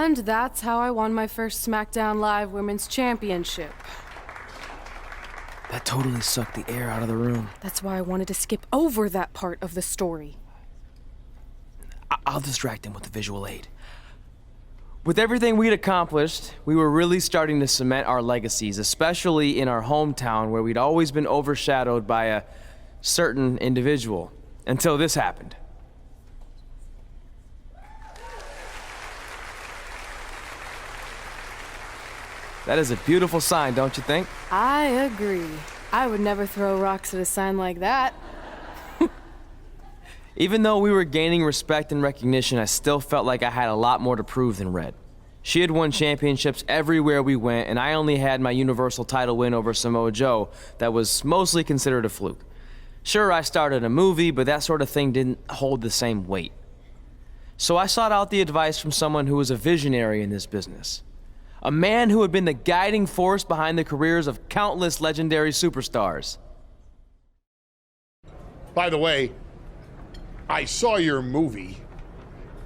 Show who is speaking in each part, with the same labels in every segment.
Speaker 1: And that's how I won my first SmackDown Live Women's Championship.
Speaker 2: That totally sucked the air out of the room.
Speaker 1: That's why I wanted to skip over that part of the story.
Speaker 2: I'll distract him with the visual aid. With everything we'd accomplished, we were really starting to cement our legacies, especially in our hometown where we'd always been overshadowed by a certain individual, until this happened. That is a beautiful sign, don't you think?
Speaker 1: I agree. I would never throw rocks at a sign like that.
Speaker 2: Even though we were gaining respect and recognition, I still felt like I had a lot more to prove than Red. She had won championships everywhere we went, and I only had my Universal title win over Samoa Joe that was mostly considered a fluke. Sure, I started a movie, but that sort of thing didn't hold the same weight. So I sought out the advice from someone who was a visionary in this business. A man who had been the guiding force behind the careers of countless legendary superstars.
Speaker 3: By the way, I saw your movie,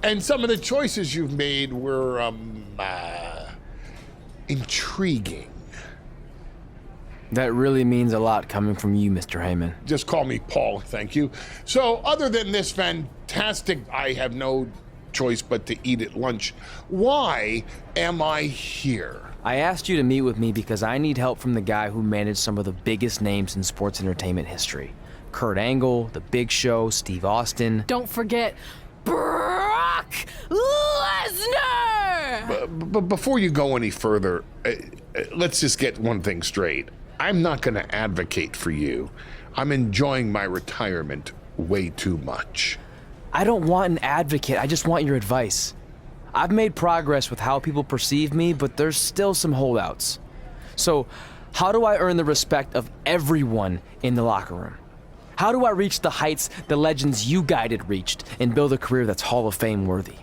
Speaker 3: and some of the choices you've made were, intriguing.
Speaker 2: That really means a lot coming from you, Mr. Heyman.
Speaker 3: Just call me Paul, thank you. So, other than this fantastic, I have no choice but to eat at lunch, why am I here?
Speaker 2: I asked you to meet with me because I need help from the guy who managed some of the biggest names in sports entertainment history. Kurt Angle, The Big Show, Steve Austin.
Speaker 1: Don't forget Brock Lesnar!
Speaker 3: But before you go any further, let's just get one thing straight. I'm not going to advocate for you. I'm enjoying my retirement way too much.
Speaker 2: I don't want an advocate, I just want your advice. I've made progress with how people perceive me, but there's still some holdouts. So, how do I earn the respect of everyone in the locker room? How do I reach the heights the legends you guided reached and build a career that's Hall of Fame worthy?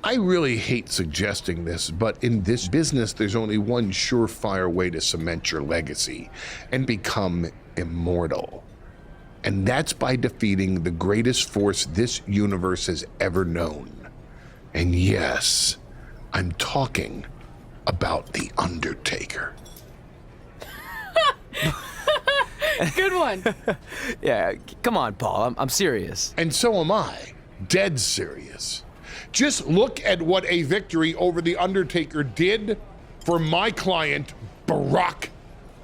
Speaker 3: I really hate suggesting this, but in this business, there's only one surefire way to cement your legacy and become immortal. And that's by defeating the greatest force this universe has ever known. And yes, I'm talking about The Undertaker.
Speaker 1: Good one.
Speaker 2: Yeah, come on, Paul, I'm serious.
Speaker 3: And so am I, dead serious. Just look at what a victory over The Undertaker did for my client, Brock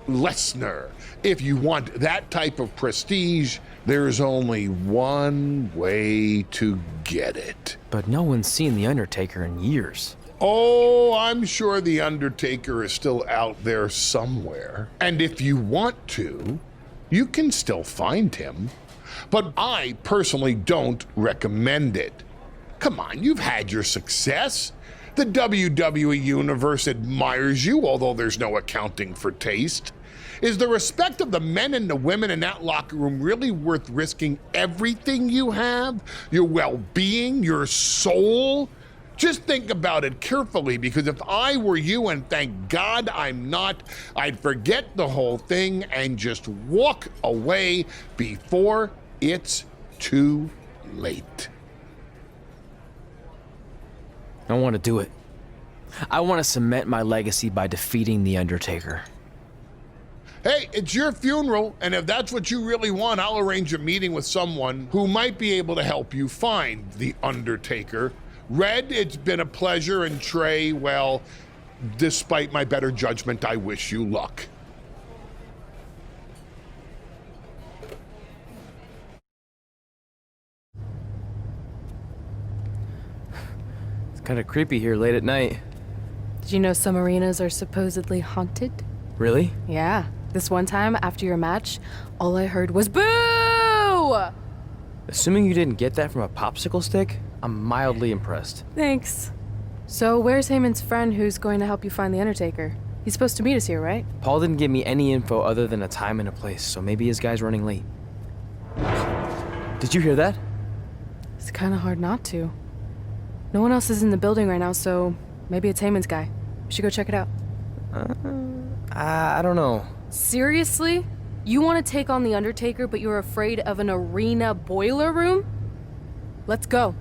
Speaker 3: Lesnar. If you want that type of prestige, there's only one way to get it.
Speaker 2: But no one's seen The Undertaker in years.
Speaker 3: Oh, I'm sure The Undertaker is still out there somewhere. And if you want to, you can still find him. But I personally don't recommend it. Come on, you've had your success. The WWE Universe admires you, although there's no accounting for taste. Is the respect of the men and the women in that locker room really worth risking everything you have? Your well-being, your soul? Just think about it carefully, because if I were you, and thank God I'm not, I'd forget the whole thing and just walk away before it's too late.
Speaker 2: I want to do it. I want to cement my legacy by defeating The Undertaker.
Speaker 3: Hey, it's your funeral, and if that's what you really want, I'll arrange a meeting with someone who might be able to help you find The Undertaker. Red, it's been a pleasure, and Trey, well, despite my better judgment, I wish you luck.
Speaker 2: It's kind of creepy here late at night.
Speaker 1: Did you know some arenas are supposedly haunted?
Speaker 2: Really?
Speaker 1: Yeah. This one time, after your match, all I heard was boo!
Speaker 2: Assuming you didn't get that from a popsicle stick, I'm mildly impressed.
Speaker 1: Thanks. So where's Heyman's friend who's going to help you find The Undertaker? He's supposed to meet us here, right?
Speaker 2: Paul didn't give me any info other than a time and a place, so maybe his guy's running late. Did you hear that?
Speaker 1: It's kind of hard not to. No one else is in the building right now, so maybe it's Heyman's guy. We should go check it out.
Speaker 2: I don't know.
Speaker 1: Seriously? You want to take on The Undertaker, but you're afraid of an arena boiler room? Let's go.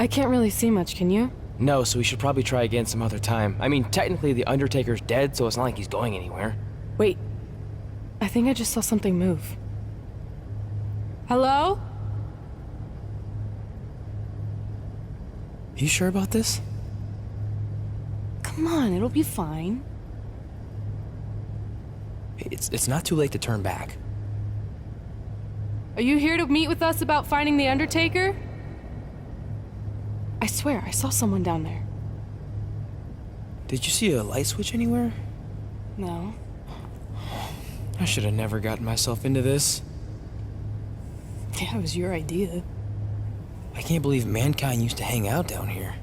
Speaker 1: I can't really see much, can you?
Speaker 2: No, so we should probably try again some other time. I mean, technically the Undertaker's dead, so it's not like he's going anywhere.
Speaker 1: Wait. I think I just saw something move. Hello?
Speaker 2: You sure about this?
Speaker 1: Come on, it'll be fine.
Speaker 4: It's not too late to turn back.
Speaker 1: Are you here to meet with us about finding the Undertaker? I swear, I saw someone down there.
Speaker 4: Did you see a light switch anywhere?
Speaker 1: No.
Speaker 4: I should have never gotten myself into this.
Speaker 1: Yeah, it was your idea.
Speaker 4: I can't believe mankind used to hang out down here.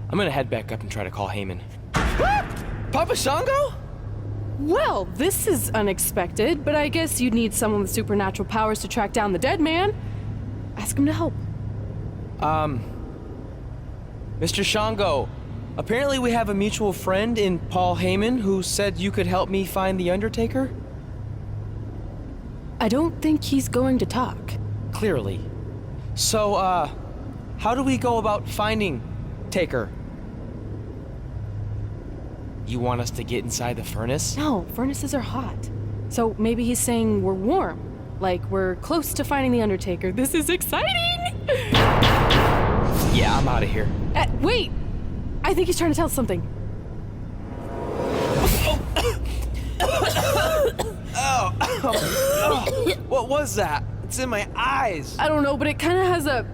Speaker 2: I'm gonna head back up and try to call Heyman. Papa Shango?
Speaker 1: Well, this is unexpected, but I guess you'd need someone with supernatural powers to track down the dead man. Ask him to help.
Speaker 2: Mr. Shango, apparently we have a mutual friend in Paul Heyman who said you could help me find the Undertaker?
Speaker 1: I don't think he's going to talk.
Speaker 2: Clearly. So, how do we go about finding Taker? You want us to get inside the furnace?
Speaker 1: No, furnaces are hot. So maybe he's saying we're warm. Like we're close to finding the Undertaker. This is exciting!
Speaker 2: Yeah, I'm out of here.
Speaker 1: Wait! I think he's trying to tell us something.
Speaker 2: What was that? It's in my eyes.
Speaker 1: I don't know, but it kind of has a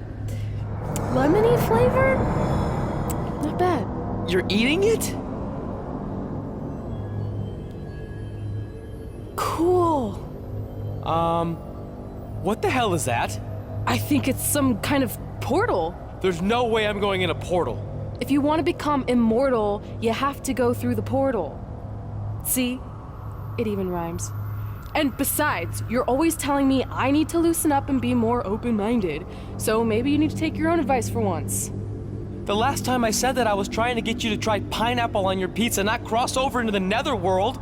Speaker 1: lemony flavor? Not bad.
Speaker 2: You're eating it?
Speaker 1: Cool.
Speaker 2: What the hell is that?
Speaker 1: I think it's some kind of portal.
Speaker 2: There's no way I'm going in a portal.
Speaker 1: If you want to become immortal, you have to go through the portal. See? It even rhymes. And besides, you're always telling me I need to loosen up and be more open-minded. So maybe you need to take your own advice for once.
Speaker 2: The last time I said that, I was trying to get you to try pineapple on your pizza, not cross over into the netherworld.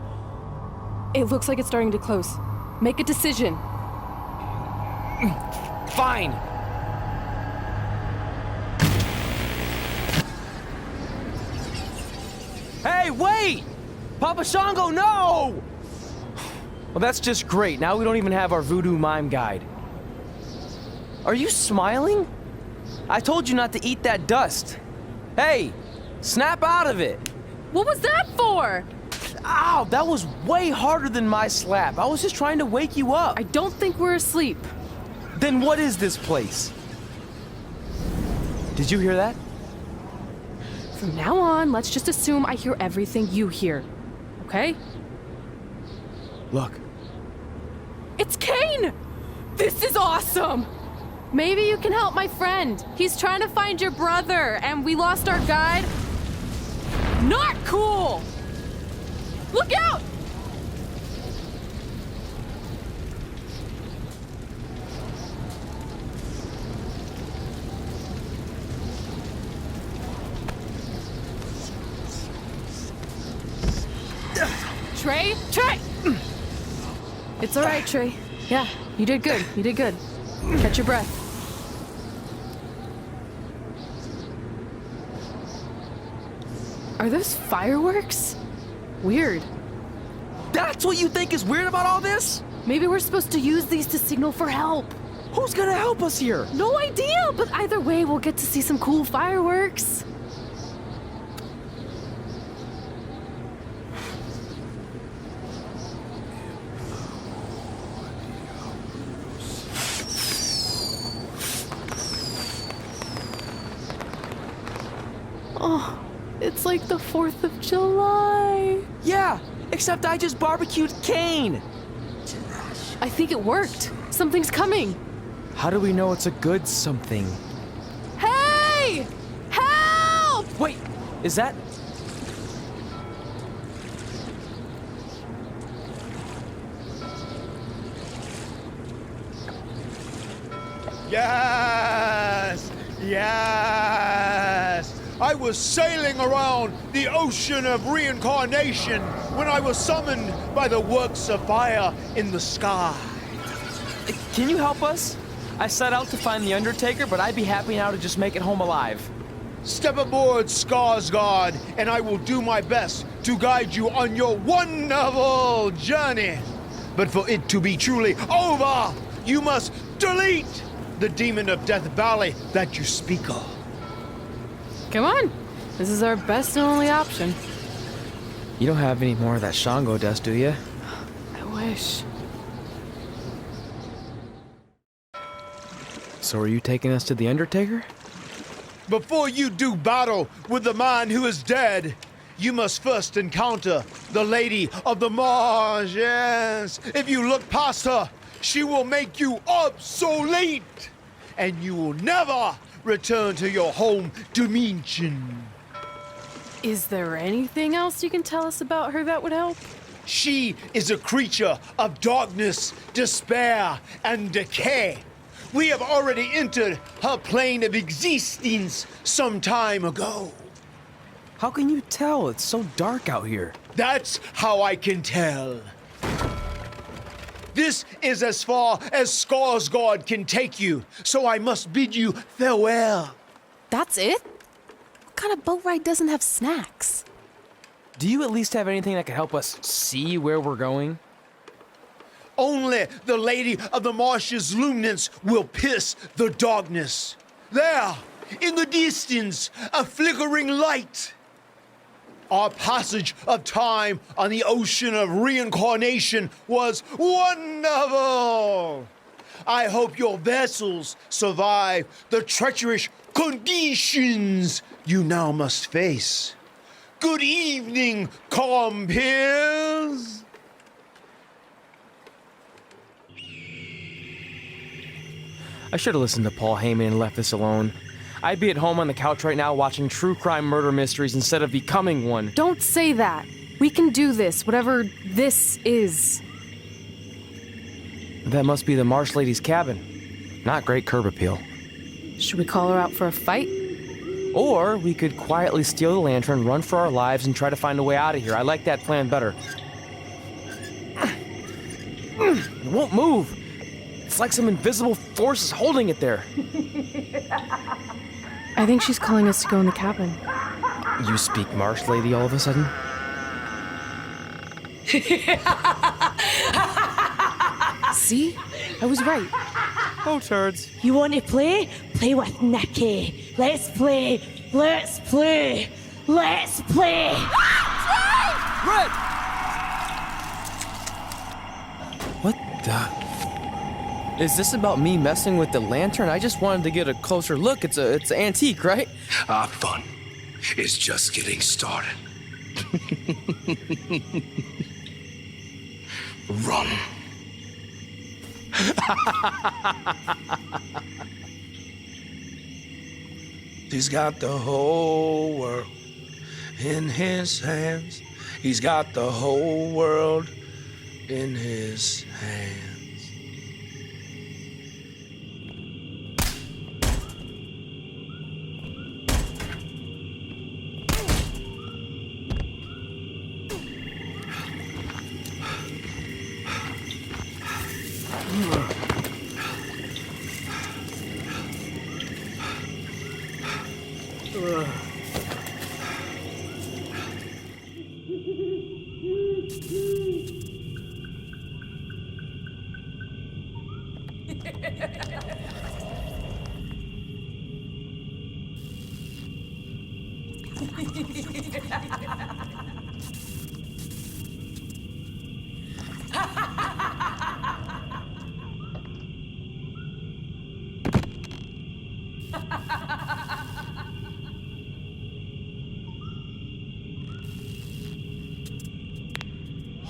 Speaker 1: It looks like it's starting to close. Make a decision.
Speaker 2: Fine. Hey, wait! Papa Shango, no! Well, that's just great. Now we don't even have our voodoo mime guide. Are you smiling? I told you not to eat that dust. Hey, snap out of it.
Speaker 1: What was that for?
Speaker 2: Ow, that was way harder than my slap. I was just trying to wake you up.
Speaker 1: I don't think we're asleep.
Speaker 2: Then what is this place? Did you hear that?
Speaker 1: From now on, let's just assume I hear everything you hear. Okay?
Speaker 2: Look.
Speaker 1: It's Kane! This is awesome! Maybe you can help my friend. He's trying to find your brother, and we lost our guide. Not cool! Look out! Trey? Trey! It's all right, Trey. Yeah, you did good. You did good. Catch your breath. Are those fireworks? Weird.
Speaker 2: That's what you think is weird about all this?
Speaker 1: Maybe we're supposed to use these to signal for help.
Speaker 2: Who's gonna help us here?
Speaker 1: No idea, but either way, we'll get to see some cool fireworks. Oh, it's like the 4th of July.
Speaker 2: Yeah, except I just barbecued Kane.
Speaker 1: I think it worked. Something's coming.
Speaker 2: How do we know it's a good something?
Speaker 1: Hey! Help!
Speaker 2: Wait, is that...
Speaker 5: Yes! Yes! I was sailing around the ocean of reincarnation when I was summoned by the works of fire in the sky.
Speaker 2: Can you help us? I set out to find the Undertaker, but I'd be happy now to just make it home alive.
Speaker 5: Step aboard, Skarsgård, and I will do my best to guide you on your wonderful journey. But for it to be truly over, you must delete the demon of Death Valley that you speak of.
Speaker 1: Come on. This is our best and only option.
Speaker 2: You don't have any more of that Shango dust, do you?
Speaker 1: I wish.
Speaker 2: So are you taking us to the Undertaker?
Speaker 5: Before you do battle with the man who is dead, you must first encounter the Lady of the Marsh. Yes. If you look past her, she will make you obsolete, and you will never return to your home dimension.
Speaker 1: Is there anything else you can tell us about her that would help?
Speaker 5: She is a creature of darkness, despair, and decay. We have already entered her plane of existence some time ago.
Speaker 2: How can you tell? It's so dark out here.
Speaker 5: That's how I can tell. This is as far as Skarsgård can take you, so I must bid you farewell.
Speaker 1: That's it? What kind of boat ride doesn't have snacks?
Speaker 2: Do you at least have anything that can help us see where we're going?
Speaker 5: Only the Lady of the Marsh's luminance will pierce the darkness. There, in the distance, a flickering light. Our passage of time on the ocean of reincarnation was wonderful. I hope your vessels survive the treacherous conditions you now must face. Good evening, compeers.
Speaker 2: I should have listened to Paul Heyman and left this alone. I'd be at home on the couch right now watching true crime murder mysteries instead of becoming one.
Speaker 1: Don't say that. We can do this, whatever this is.
Speaker 2: That must be the Marsh Lady's cabin. Not great curb appeal.
Speaker 1: Should we call her out for a fight?
Speaker 2: Or we could quietly steal the lantern, run for our lives, and try to find a way out of here. I like that plan better. It won't move. It's like some invisible force is holding it there.
Speaker 1: I think she's calling us to go in the cabin.
Speaker 2: You speak Marsh Lady all of a sudden?
Speaker 1: See? I was right.
Speaker 2: Oh, turds.
Speaker 6: You want to play? Play with Nikki. Let's play. Let's play. Let's play.
Speaker 2: Red! What the? Is this about me messing with the lantern? I just wanted to get a closer look. It's an antique, right?
Speaker 7: Our fun is just getting started. Run. He's got the whole world in his hands. He's got the whole world in his hands.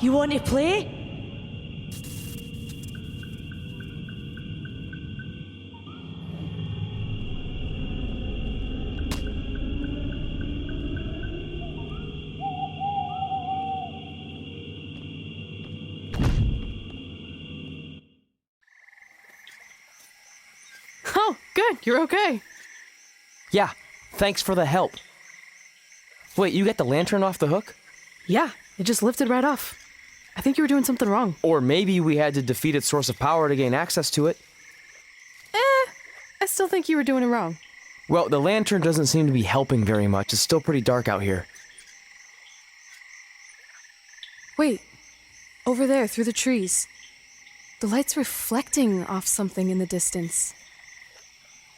Speaker 6: You want to play?
Speaker 1: Oh, good. You're okay.
Speaker 2: Yeah, thanks for the help. Wait, you got the lantern off the hook?
Speaker 1: Yeah, It just lifted right off. I think you were doing something wrong.
Speaker 2: Or maybe we had to defeat its source of power to gain access to it.
Speaker 1: I still think you were doing it wrong.
Speaker 2: Well, the lantern doesn't seem to be helping very much. It's still pretty dark out here.
Speaker 1: Wait, over there, through the trees. The light's reflecting off something in the distance.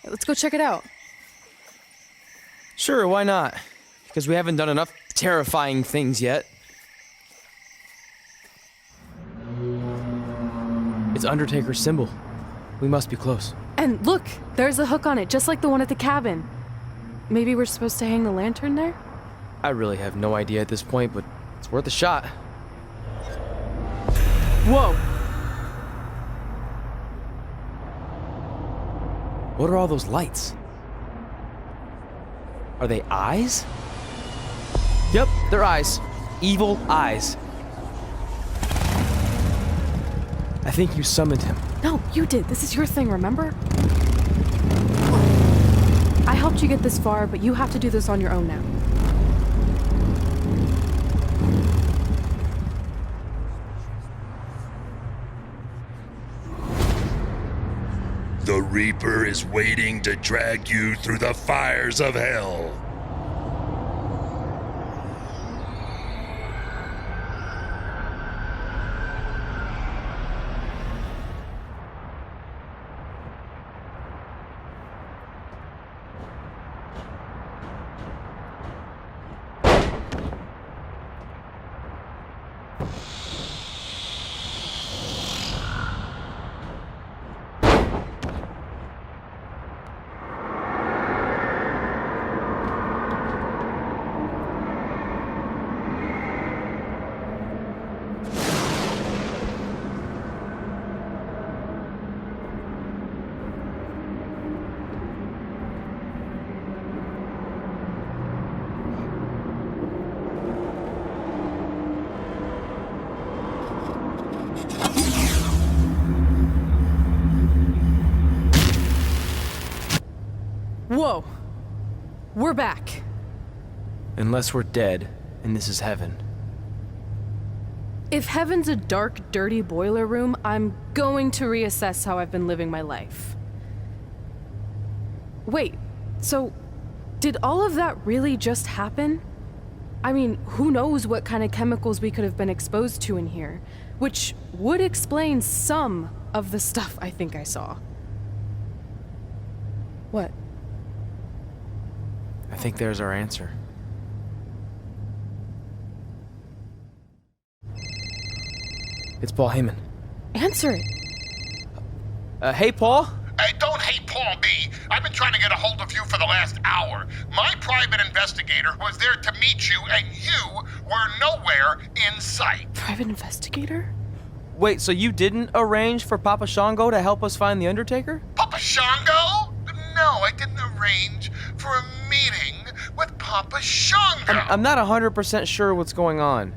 Speaker 1: Let's go check it out.
Speaker 2: Sure, why not? Because we haven't done enough terrifying things yet. It's Undertaker's symbol. We must be close.
Speaker 1: And look, there's a hook on it, just like the one at the cabin. Maybe we're supposed to hang the lantern there?
Speaker 2: I really have no idea at this point, but it's worth a shot.
Speaker 1: Whoa!
Speaker 2: What are all those lights? Are they eyes? Yep, they're eyes. Evil eyes. I think you summoned him.
Speaker 1: No, you did. This is your thing, remember? I helped you get this far, but you have to do this on your own now.
Speaker 8: The Reaper is waiting to drag you through the fires of hell.
Speaker 1: Whoa! We're back.
Speaker 2: Unless we're dead, and this is heaven.
Speaker 1: If heaven's a dark, dirty boiler room, I'm going to reassess how I've been living my life. Wait, so did all of that really just happen? I mean, who knows what kind of chemicals we could have been exposed to in here, which would explain some of the stuff I think I saw. What?
Speaker 2: I think there's our answer. It's Paul Heyman.
Speaker 1: Answer it.
Speaker 2: Hey, Paul?
Speaker 3: Hey, don't hate Paul B. I've been trying to get a hold of you for the last hour. My private investigator was there to meet you, and you were nowhere in sight.
Speaker 1: Private investigator?
Speaker 2: Wait, so you didn't arrange for Papa Shango to help us find the Undertaker?
Speaker 3: Papa Shango? No, I didn't arrange for a meeting with Papa Shango.
Speaker 2: I'm not 100% sure what's going on.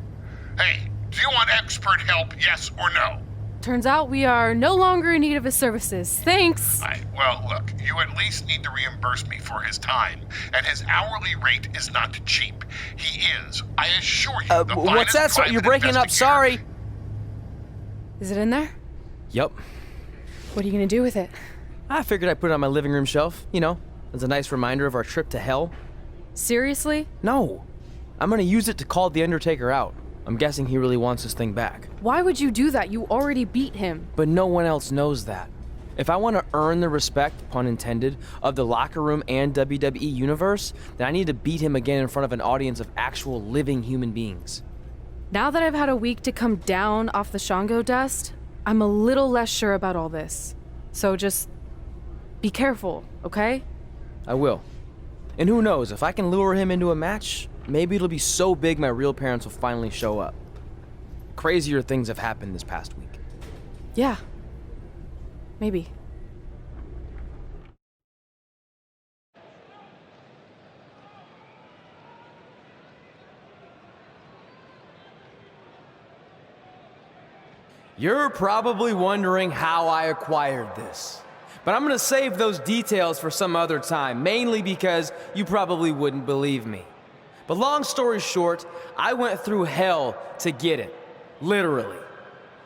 Speaker 3: Hey, do you want expert help, yes or no?
Speaker 1: Turns out we are no longer in need of his services. Thanks.
Speaker 3: Well, look, you at least need to reimburse me for his time, and his hourly rate is not cheap. He is, I assure you, the
Speaker 2: what's that?
Speaker 3: finest
Speaker 2: You're breaking up,
Speaker 3: investigator.
Speaker 2: sorry.
Speaker 1: Is it in there?
Speaker 2: Yep.
Speaker 1: What are you gonna do with it?
Speaker 2: I figured I'd put it on my living room shelf, you know, as a nice reminder of our trip to hell.
Speaker 1: Seriously?
Speaker 2: No. I'm gonna use it to call the Undertaker out. I'm guessing he really wants his thing back.
Speaker 1: Why would you do that? You already beat him.
Speaker 2: But no one else knows that. If I want to earn the respect, pun intended, of the locker room and WWE universe, then I need to beat him again in front of an audience of actual living human beings.
Speaker 1: Now that I've had a week to come down off the Shango dust, I'm a little less sure about all this. So just be careful, okay?
Speaker 2: I will. And who knows, if I can lure him into a match, maybe it'll be so big my real parents will finally show up. Crazier things have happened this past week.
Speaker 1: Yeah. Maybe.
Speaker 2: You're probably wondering how I acquired this. But I'm gonna save those details for some other time, mainly because you probably wouldn't believe me. But long story short, I went through hell to get it. Literally.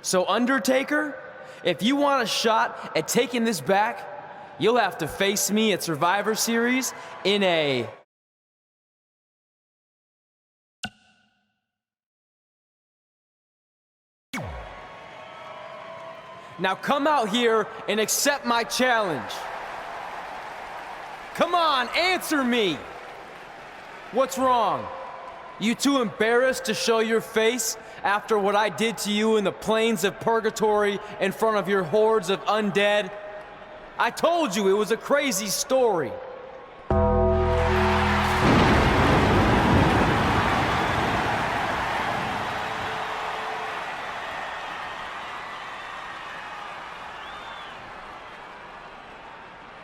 Speaker 2: So Undertaker, if you want a shot at taking this back, you'll have to face me at Survivor Series in a... Now come out here and accept my challenge. Come on, answer me. What's wrong? You too embarrassed to show your face after what I did to you in the plains of purgatory in front of your hordes of undead? I told you it was a crazy story.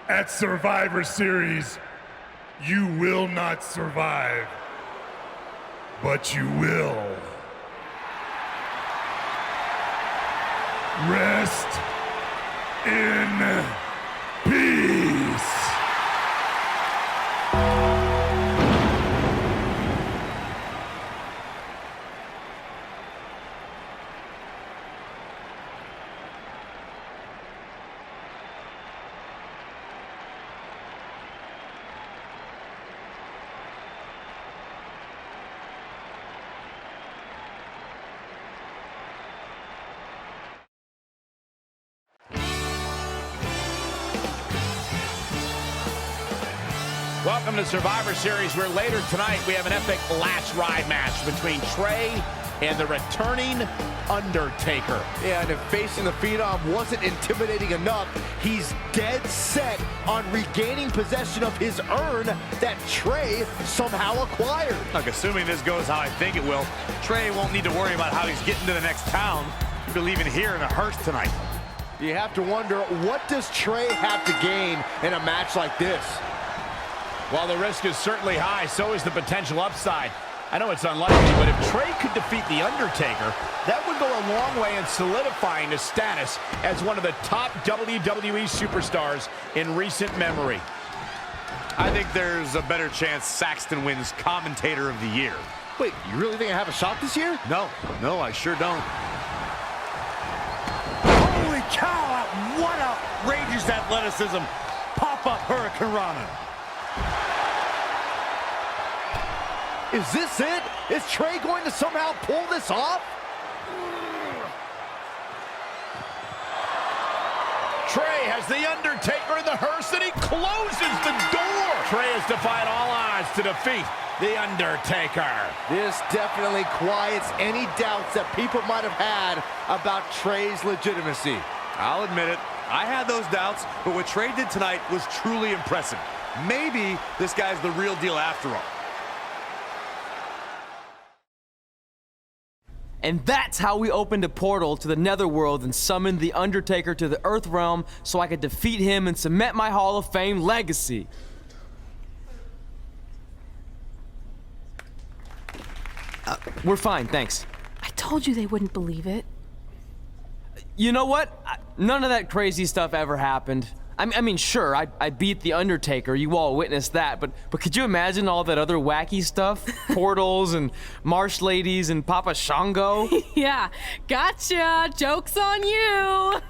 Speaker 8: At Survivor Series, you will not survive, but you will rest in peace.
Speaker 9: Welcome to Survivor Series, where later tonight we have an epic last ride match between Trey and the returning Undertaker.
Speaker 5: Yeah, and if facing the Phenom wasn't intimidating enough, he's dead set on regaining possession of his urn that Trey somehow acquired.
Speaker 9: Look, assuming this goes how I think it will, Trey won't need to worry about how he's getting to the next town. He'll be leaving here in a hearse tonight.
Speaker 5: You have to wonder, what does Trey have to gain in a match like this?
Speaker 9: While the risk is certainly high, so is the potential upside. I know it's unlikely, but if Trey could defeat The Undertaker, that would go a long way in solidifying his status as one of the top WWE superstars in recent memory. I think there's a better chance Saxton wins Commentator of the Year.
Speaker 5: Wait, you really think I have a shot this year?
Speaker 9: No, I sure don't.
Speaker 5: Holy cow, what outrageous athleticism. Pop-up Hurricane Rana. Is this it? Is Trey going to somehow pull this off?
Speaker 9: Trey has The Undertaker in the hearse, and he closes the door. Trey has defied all odds to defeat The Undertaker.
Speaker 5: This definitely quiets any doubts that people might have had about Trey's legitimacy.
Speaker 9: I'll admit it, I had those doubts, but what Trey did tonight was truly impressive. Maybe this guy's the real deal after all.
Speaker 2: And that's how we opened a portal to the Netherworld and summoned The Undertaker to the Earth Realm so I could defeat him and cement my Hall of Fame legacy. We're fine, thanks.
Speaker 1: I told you they wouldn't believe it.
Speaker 2: You know what? None of that crazy stuff ever happened. I mean, sure, I beat The Undertaker, you all witnessed that, but could you imagine all that other wacky stuff? Portals and marsh ladies and Papa Shango?
Speaker 1: Yeah, gotcha. Joke's on you.